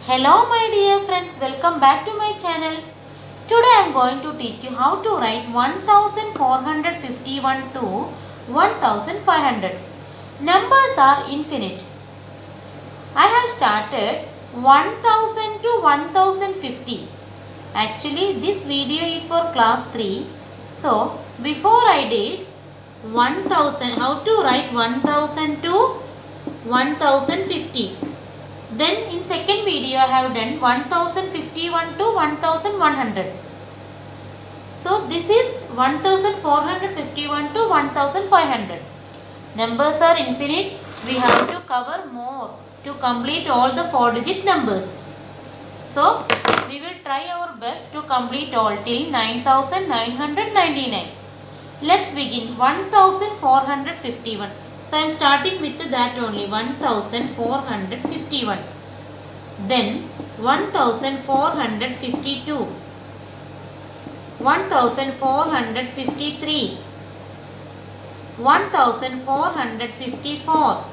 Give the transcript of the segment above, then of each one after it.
Hello my dear friends, welcome back to my channel. Today I am going to teach you how to write 1451 to 1500. Numbers are infinite. I have started 1000 to 1050. Actually this video is for class 3. So before I did 1000, how to write 1000 to 1050. Then in second video I have done 1051 to 1100. So this is 1451 to 1500. Numbers are infinite. We have to cover more to complete all the 4-digit numbers. So we will try our best to complete all till 9999. Let's begin 1451. So I am starting with that only 1451. Then 1452, 1453, 1454,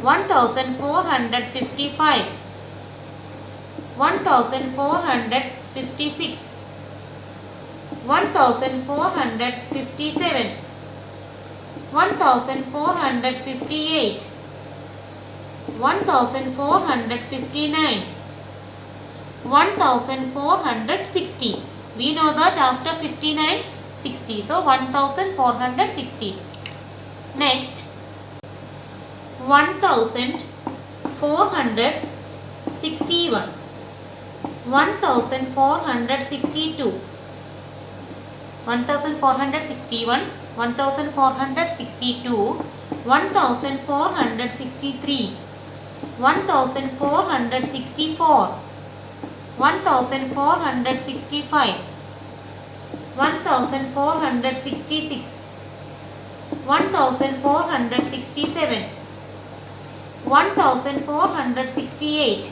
1455, 1456, 1457, 1458, 1459, 1460. We know that after 59, 60. So 1460. Next 1461, 1462, 1461, 1462, 1463, 1464, 1465, 1466, 1467, 1468,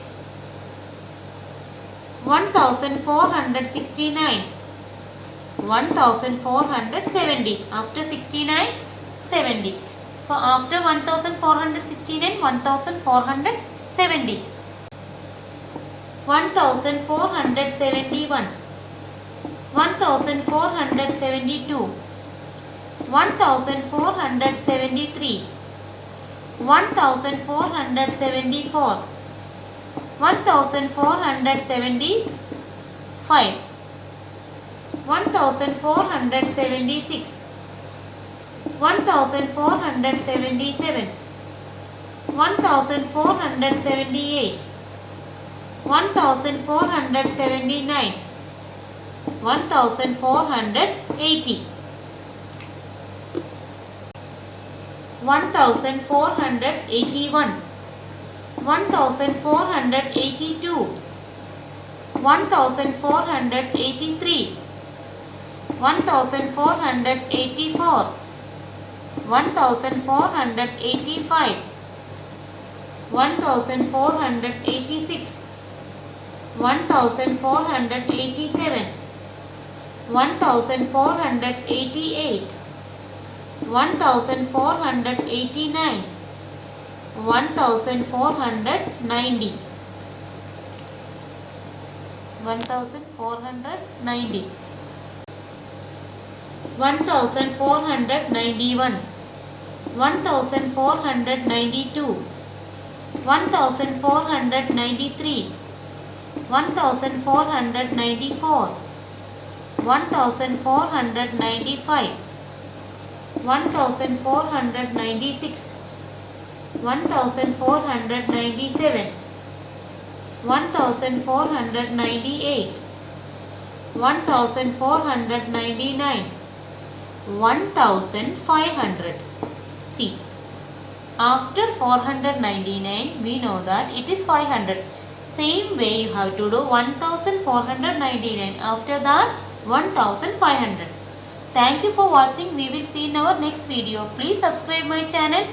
1469, 1470. After 69, 70. So after 1469, 1470. 1471, 1472, 1473, 1474, 1475, 1476, 1477, 1478, 1479, 1480, 1481, 1482, 1483, 1484, 1485, 1486, 1487, 1488, 1489, 1490, 1490, 1491, 1492, 1493, 1494, 1495, 1496, 1497, 1498, 1499, 1500. See, after 499 we know that it is 500. Same way you have to do 1499. After that 1500. Thank you for watching. We will see in our next video. Please subscribe my channel.